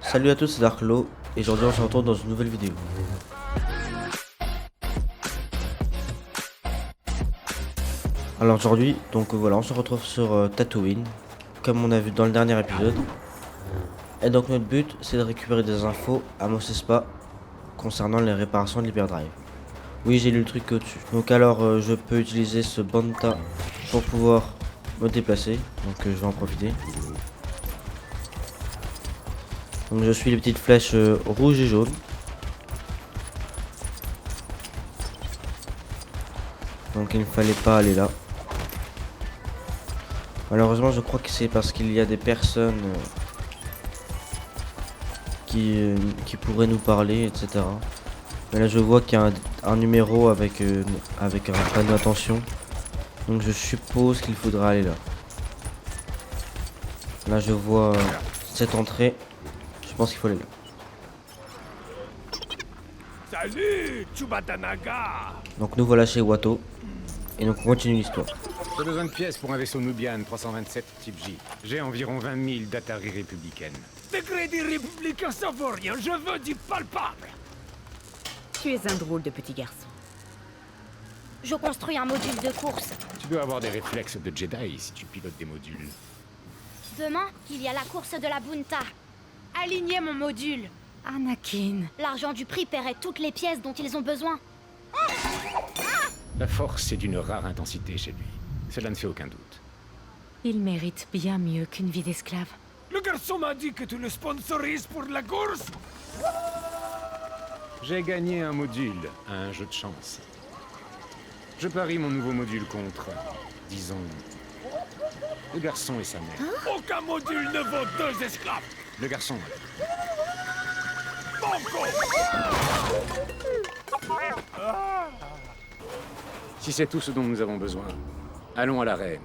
Salut à tous, c'est Darklo et aujourd'hui on se retrouve dans une nouvelle vidéo. Alors aujourd'hui, voilà, on se retrouve sur Tatooine, comme on a vu dans le dernier épisode. Et donc notre but, c'est de récupérer des infos à Mos Espa concernant les réparations de l'hyperdrive. Oui, j'ai lu le truc au-dessus. Donc alors, je peux utiliser ce Banta pour pouvoir me déplacer, donc je vais en profiter. Donc je suis les petites flèches rouges et jaunes. Donc il ne fallait pas aller là. Malheureusement, je crois que c'est parce qu'il y a des personnes qui pourraient nous parler, etc. Mais là, je vois qu'il y a un numéro avec un panneau attention. Donc je suppose qu'il faudra aller là. Là, je vois cette entrée. Je pense qu'il faut aller là. Salut, Chubatanaga. Donc nous voilà chez Watto. Et donc on continue l'histoire. J'ai besoin de pièces pour un vaisseau Nubian 327 type J. J'ai environ 20 000 d'Atari républicaines. Des crédits républicains ça vaut rien, je veux du palpable. Tu es un drôle de petit garçon. Je construis un module de course. Tu dois avoir des réflexes de Jedi si tu pilotes des modules. Demain, il y a la course de la Bunta. Alignez mon module. Anakin. L'argent du prix paierait toutes les pièces dont ils ont besoin. La force est d'une rare intensité chez lui. Cela ne fait aucun doute. Il mérite bien mieux qu'une vie d'esclave. Le garçon m'a dit que tu le sponsorises pour la course. J'ai gagné un module à un jeu de chance. Je parie mon nouveau module contre, disons, le garçon et sa mère. Aucun module ne vaut 2 esclaves. Le garçon. Banco. Si c'est tout ce dont nous avons besoin, allons à l'arène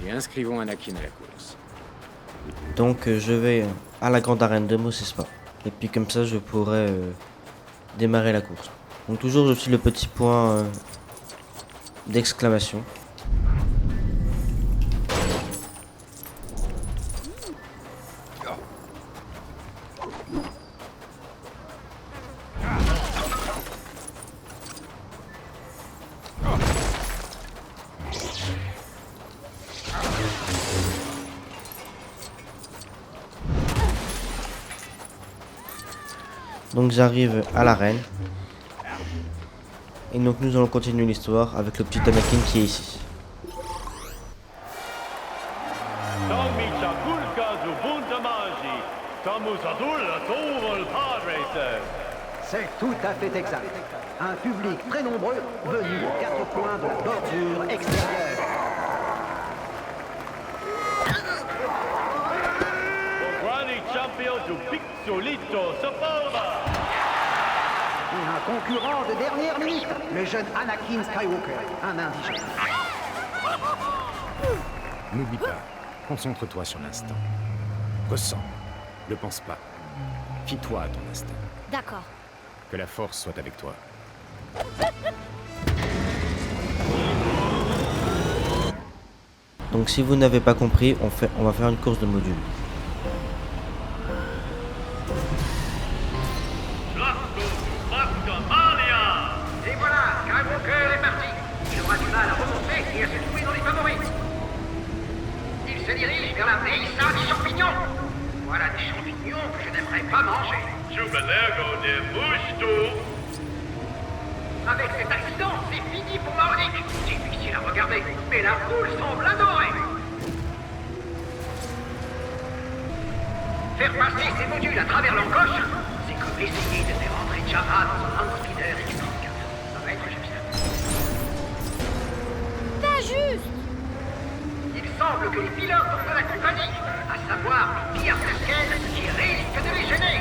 et inscrivons Anakin à la course. Donc je vais à la grande arène de Mos Espa. Et puis comme ça, je pourrai démarrer la course. Donc toujours je suis le petit point d'exclamation. Donc j'arrive à l'arène. Et donc nous allons continuer l'histoire avec le petit Anakin qui est ici. C'est tout à fait exact. Un public très nombreux venu aux 4 coins de la bordure extérieure. Un concurrent de dernière minute, le jeune Anakin Skywalker, un indigène. N'oublie pas, concentre-toi sur l'instant. Ressens, ne pense pas. Fie-toi à ton instinct. D'accord. Que la force soit avec toi. Donc si vous n'avez pas compris, on va faire une course de module. Et voilà, Skywalker est parti. Il aura du mal à remonter et à se trouver dans les favoris. Il se dirige vers la Mesa des champignons. Voilà des champignons que je n'aimerais pas manger. Avec cet accident, c'est fini pour Maonic. Difficile à regarder, mais la foule semble adorer. Faire passer ces modules à travers l'encoche, c'est comme essayer de faire entrer Jabba dans un handspeeder électrique. Ça va être juste. Pas juste. Il semble que les pilotes de la compagnie, à savoir Pierre Terkel, qui risquent de les gêner.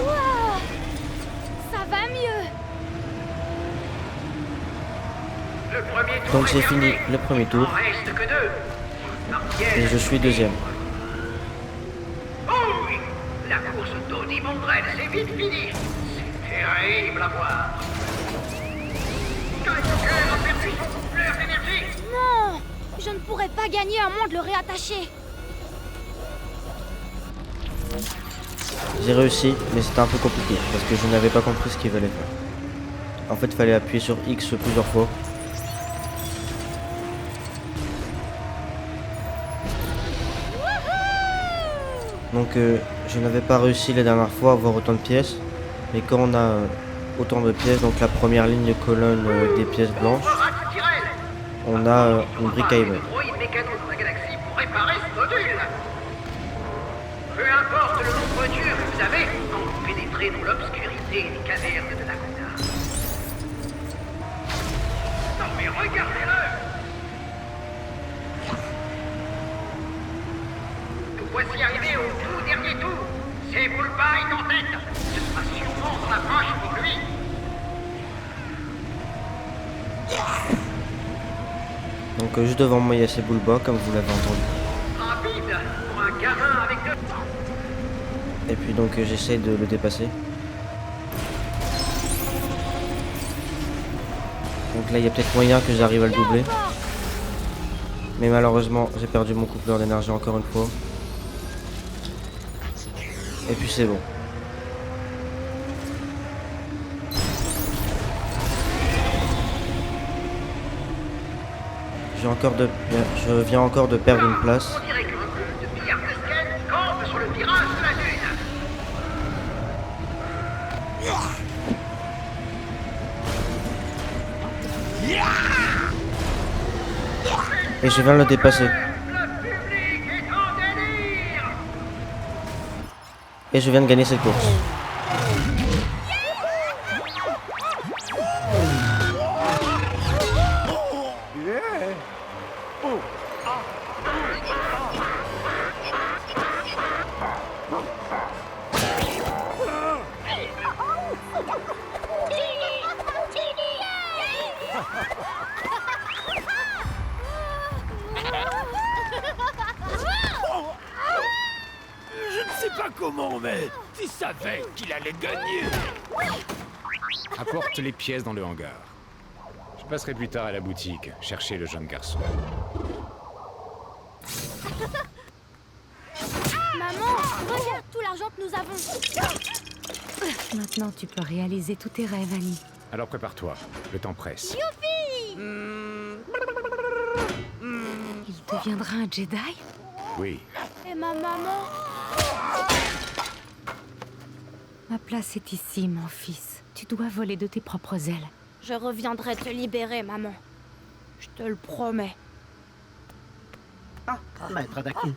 Wow. Ça va mieux. Le premier tour Donc est j'ai fini terminé. le premier tour Il en reste que 2. et je suis deuxième. Oh oui, la course d'Audi Mondrel, c'est vite fini. C'est terrible à voir. Skywalker pourrais pas gagner à moins de le réattacher. J'ai réussi, mais c'était un peu compliqué parce que je n'avais pas compris ce qu'il fallait faire. En fait, il fallait appuyer sur X plusieurs fois. Donc je n'avais pas réussi la dernière fois à avoir autant de pièces. Mais quand on a autant de pièces, donc la première ligne de colonne des pièces blanches, on a une brique à émettre. Droïde mécano dans la galaxie pour réparer ce module. Peu importe le nombre d'yeux que vous avez, quand vous pénétrez dans l'obscurité des cavernes de Nakuna. Non mais regardez-le! Nous voici arrivés au tout dernier tour. C'est Bulba est en tête. Ce sera sûrement dans la poche pour lui. Donc juste devant moi il y a ces Bulba comme vous l'avez entendu. Rapide pour un gamin avec deux. Et puis donc j'essaie de le dépasser. Donc là il y a peut-être moyen que j'arrive à le doubler. Mais malheureusement j'ai perdu mon coupleur d'énergie encore une fois. Et puis c'est bon. Je viens encore de perdre une place. On dirait qu'un peu de billard d'escale campe sur le virage de la lune. Et je viens de le dépasser. Le public est en délire. Et je viens de gagner cette course. Je ne sais pas comment, mais tu savais qu'il allait gagner. Apporte les pièces dans le hangar. Je passerai plus tard à la boutique, chercher le jeune garçon. Maman, regarde tout l'argent que nous avons. Maintenant, tu peux réaliser tous tes rêves, Annie. Alors prépare-toi, le temps presse. Il deviendra un Jedi? Oui, Et ma maman? Ma place est ici, mon fils. Tu dois voler de tes propres ailes. Je reviendrai te libérer, maman. Je te le promets. Ah, maître Anakin.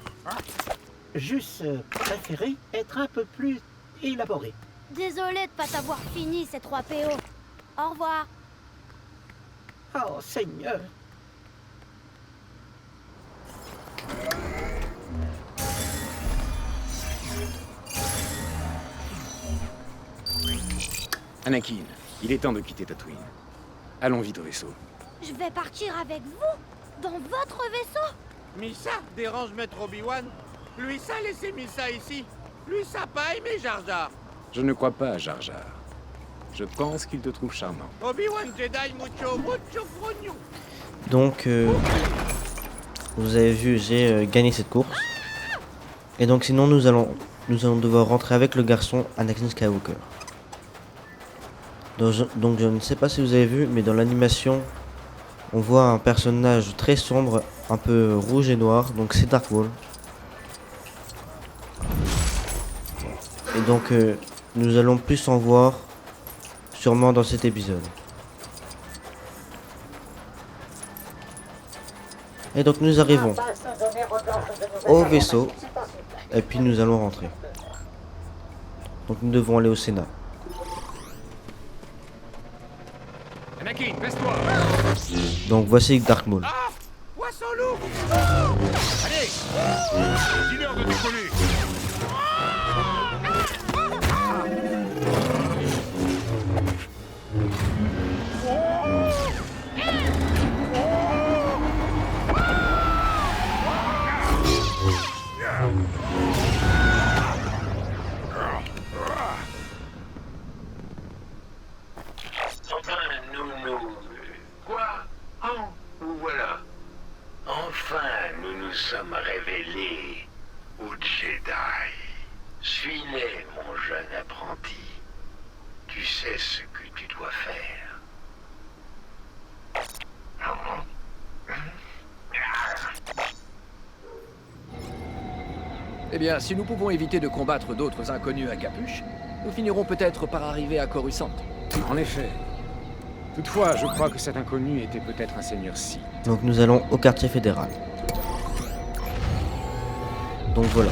J'eusse préféré être un peu plus élaboré. Désolée de pas t'avoir fini ces 3 PO. Au revoir. Oh, Seigneur. Anakin, il est temps de quitter Tatooine. Allons vite au vaisseau. Je vais partir avec vous? Dans votre vaisseau? Missa dérange Maître Obi-Wan. Lui ça laissé Missa ici. Lui ça pas aimé Jar Jar. Je ne crois pas à Jar Jar. Je pense qu'il te trouve charmant. Obi-Wan Jedi mucho frognon. Donc vous avez vu, j'ai gagné cette course. Et donc sinon nous allons devoir rentrer avec le garçon Anakin Skywalker. Donc je ne sais pas si vous avez vu, mais dans l'animation, on voit un personnage très sombre, un peu rouge et noir, donc c'est Dark Maul. Et donc nous allons plus en voir sûrement dans cet épisode. Et donc nous arrivons au vaisseau, et puis nous allons rentrer. Donc nous devons aller au Sénat. Anakin, baisse-toi! Donc voici Dark Maul. Ah, poisson loup. Allez! Dis-leur de décoller! Enfin, nous. Quoi? Oh, vous voilà. Enfin, sommes révélés aux Jedi. Suis-les, mon jeune apprenti. Tu sais ce que tu dois faire. Eh bien, si nous pouvons éviter de combattre d'autres inconnus à capuche, nous finirons peut-être par arriver à Coruscant. En effet. Toutefois, je crois que cet inconnu était peut-être un seigneur Sith. Donc nous allons au quartier fédéral. Donc voilà.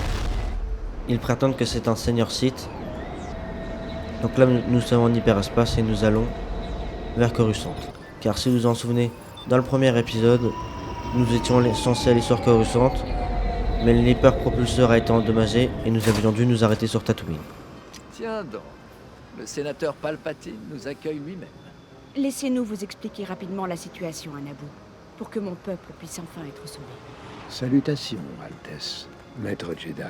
Ils prétendent que c'est un seigneur Sith. Donc là nous sommes en hyperespace et nous allons vers Coruscant. Car si vous vous en souvenez, dans le premier épisode, nous étions censés aller sur Coruscant, mais l'hyperpropulseur a été endommagé et nous avions dû nous arrêter sur Tatooine. Tiens donc, le sénateur Palpatine nous accueille lui-même. Laissez-nous vous expliquer rapidement la situation à Naboo, pour que mon peuple puisse enfin être sauvé. Salutations, Altesse. Maître Jedi.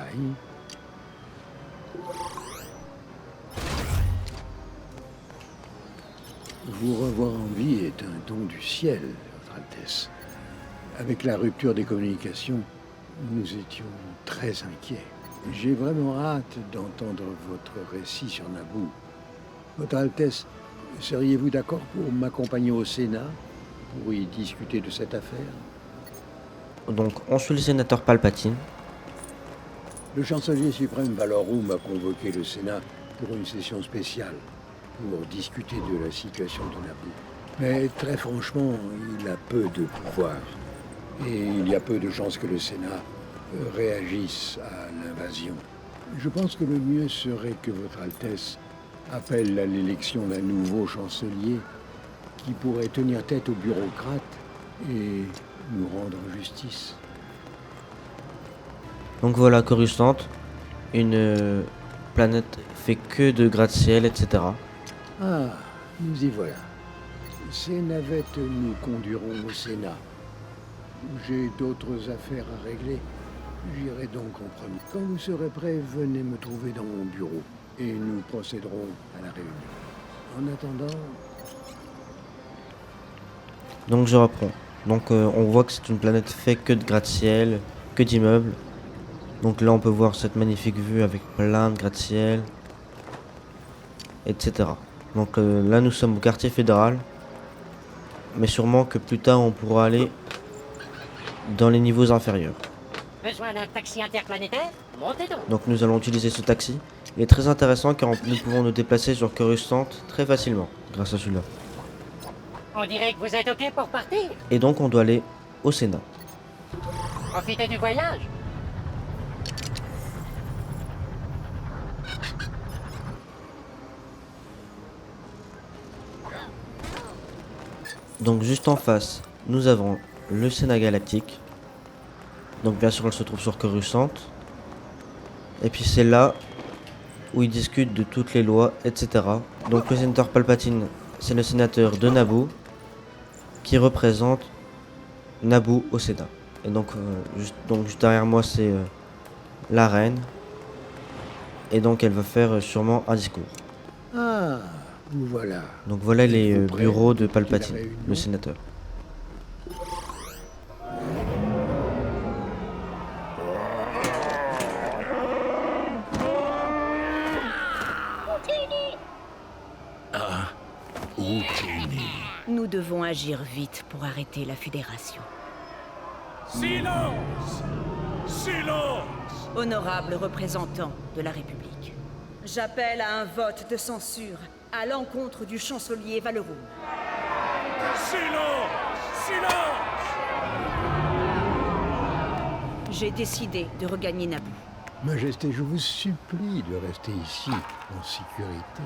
Vous revoir en vie est un don du ciel, Votre Altesse. Avec la rupture des communications, nous étions très inquiets. J'ai vraiment hâte d'entendre votre récit sur Naboo. Votre Altesse, seriez-vous d'accord pour m'accompagner au Sénat pour y discuter de cette affaire? Donc on suit le sénateur Palpatine. Le chancelier suprême Valorum m'a convoqué le Sénat pour une session spéciale, pour discuter de la situation de Naboo. Mais très franchement, il a peu de pouvoir. Et il y a peu de chances que le Sénat réagisse à l'invasion. Je pense que le mieux serait que Votre Altesse appelle à l'élection d'un nouveau chancelier qui pourrait tenir tête aux bureaucrates et nous rendre justice. Donc voilà Coruscant, une planète fait que de gratte-ciel, etc. Ah, nous y voilà. Ces navettes nous conduiront au Sénat. J'ai d'autres affaires à régler. J'irai donc en premier. Quand vous serez prêt, venez me trouver dans mon bureau et nous procéderons à la réunion. En attendant... Donc je reprends. Donc on voit que c'est une planète faite que de gratte-ciel, que d'immeubles. Donc là on peut voir cette magnifique vue avec plein de gratte-ciel, etc. Donc là nous sommes au quartier fédéral. Mais sûrement que plus tard on pourra aller dans les niveaux inférieurs. Besoin d'un taxi interplanétaire? Montez donc. Donc nous allons utiliser ce taxi. Il est très intéressant car nous pouvons nous déplacer sur Coruscant très facilement grâce à celui-là. On dirait que vous êtes OK pour partir. Et donc on doit aller au Sénat. Profitez du voyage. Donc juste en face, nous avons le Sénat Galactique. Donc bien sûr, elle se trouve sur Coruscant. Et puis c'est là où ils discutent de toutes les lois, etc. Donc le sénateur Palpatine, c'est le sénateur de Naboo qui représente Naboo au Sénat. Et donc, juste derrière moi, c'est la reine. Et donc elle va faire sûrement un discours. Ah, vous voilà. Donc voilà les bureaux de Palpatine, le sénateur. Nous devons agir vite pour arrêter la Fédération. Silence! Silence! Honorable représentant de la République, j'appelle à un vote de censure à l'encontre du chancelier Valorum. Silence! Silence! J'ai décidé de regagner Naboo. Majesté, je vous supplie de rester ici, en sécurité.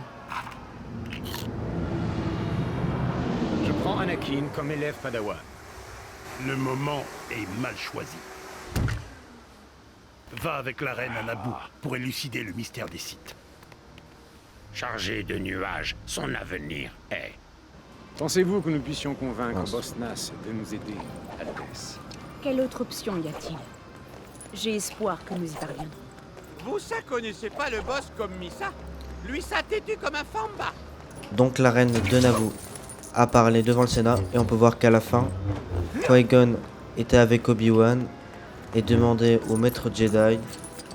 Je prends Anakin comme élève padawan. Le moment est mal choisi. Va avec la reine à Naboo pour élucider le mystère des Sith. Chargé de nuages, son avenir est... Pensez-vous que nous puissions convaincre Bosnas de nous aider, Altesse? Quelle autre option y a-t-il? J'ai espoir que nous y parviendrons. Vous ça connaissez pas le boss comme Missa? Lui ça têtu comme un famba. Donc la reine de Naboo a parlé devant le Sénat et on peut voir qu'à la fin, Qui-Gon était avec Obi-Wan et demandez au maître Jedi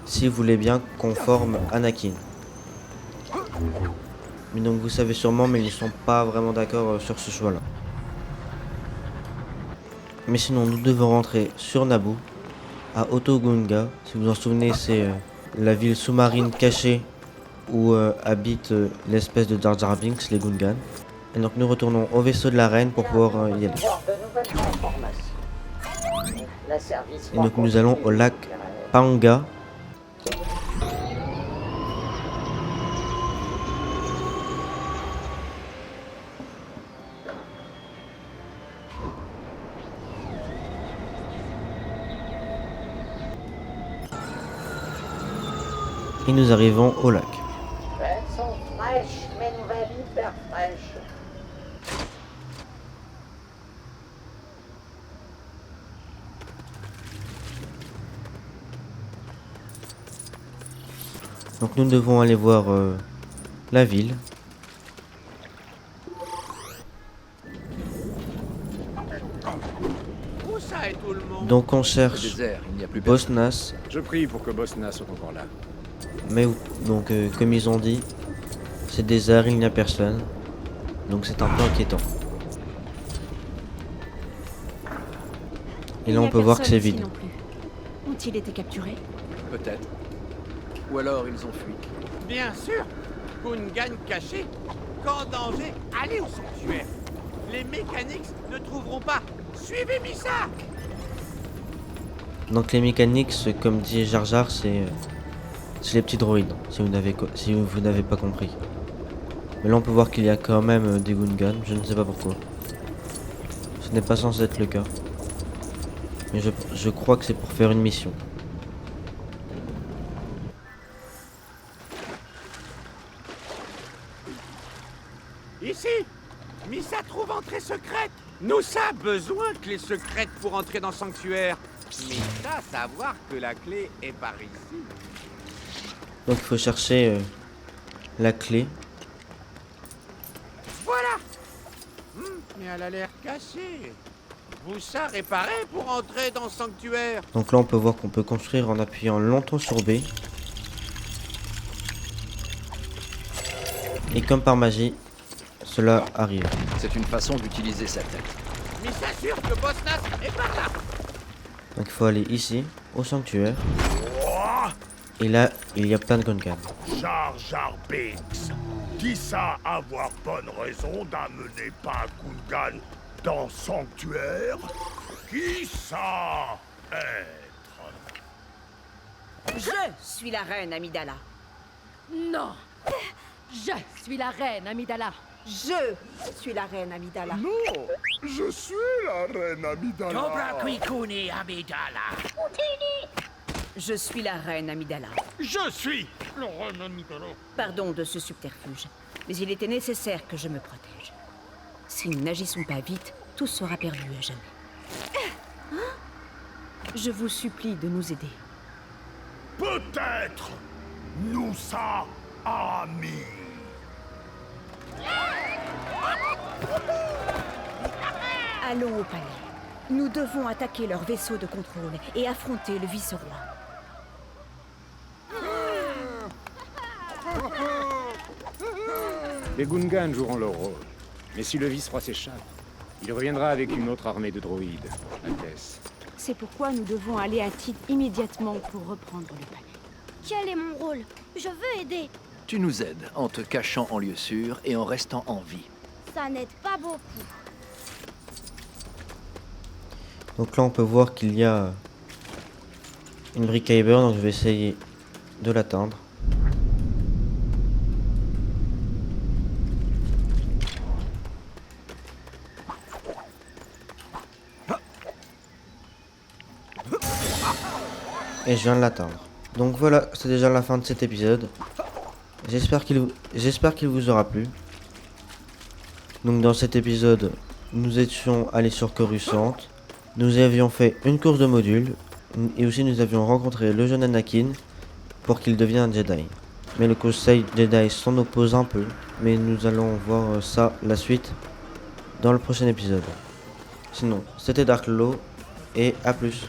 s'il voulait bien qu'on forme Anakin. Mais donc vous savez sûrement, mais ils ne sont pas vraiment d'accord sur ce choix-là. Mais sinon, nous devons rentrer sur Naboo, à Otoh Gunga. Si vous vous en souvenez, c'est la ville sous-marine cachée où habite l'espèce de Jar Jar Binks, les Gungans. Et donc nous retournons au vaisseau de la reine pour pouvoir y aller. Et donc nous allons au lac Panga. Et nous arrivons au lac. Elles sont fraîches, mes nouvelles hyper fraîches. Donc nous devons aller voir la ville. Où ça est tout le monde? Donc on cherche Au désert, il n'y a plus Boss Nass. Je prie pour que Boss Nass soit encore là. Mais donc comme ils ont dit, c'est désert, il n'y a personne. Donc c'est un peu inquiétant. Et là on peut voir que c'est vide. Ont-ils été capturés? Peut-être. Ou alors ils ont fui. Bien sûr. Gungan caché. Qu'en danger, allez au sanctuaire. Les mécaniques ne trouveront pas. Suivez Missa. Donc les mécaniques, comme dit Jar Jar, c'est les petits droïdes, si vous n'avez pas compris. Mais là on peut voir qu'il y a quand même des Gungans, je ne sais pas pourquoi. Ce n'est pas censé être le cas. Mais je crois que c'est pour faire une mission. Ici, Missa trouve entrée secrète. Nous a besoin de clés secrètes pour entrer dans le sanctuaire. Missa savoir que la clé est par ici. Donc il faut chercher la clé. Voilà. Mais elle a l'air cassée. Vous ça réparé pour entrer dans le sanctuaire. Donc là on peut voir qu'on peut construire en appuyant longtemps sur B. Et comme par magie, cela arrive. C'est une façon d'utiliser sa tête. Mais s'assure que Boss Nass est par là. Donc il faut aller ici, au sanctuaire. Et là, il y a plein de Gungans. Jar Jar Binks. Qui ça avoir bonne raison d'amener pas Gungan dans sanctuaire? Qui ça être? Je suis la reine Amidala. Non. Je suis la reine Amidala. Je suis la reine Amidala. Non, je suis la reine Amidala. Cobra Quicuni Amidala. Je suis la reine Amidala. Je suis la reine Amidala. Pardon de ce subterfuge, mais il était nécessaire que je me protège. Si nous n'agissons pas vite, tout sera perdu à jamais. Je vous supplie de nous aider. Peut-être nous ça amis. Allons au palais. Nous devons attaquer leur vaisseau de contrôle et affronter le vice-roi. Les Gungans joueront leur rôle. Mais si le vice-roi s'échappe, il reviendra avec une autre armée de droïdes, Altesse. C'est pourquoi nous devons aller à Tid immédiatement pour reprendre le palais. Quel est mon rôle? Je veux aider. Tu nous aides en te cachant en lieu sûr et en restant en vie. Ça n'aide pas beaucoup. Donc là on peut voir qu'il y a une brique Kyber, donc je vais essayer de l'atteindre. Et je viens de l'atteindre. Donc voilà, c'est déjà la fin de cet épisode. J'espère qu'il vous aura plu. Donc dans cet épisode, nous étions allés sur Coruscant. Nous avions fait une course de modules. Et aussi nous avions rencontré le jeune Anakin pour qu'il devienne un Jedi. Mais le Conseil Jedi s'en oppose un peu. Mais nous allons voir ça, la suite, dans le prochain épisode. Sinon, c'était Dark Lolo et à plus.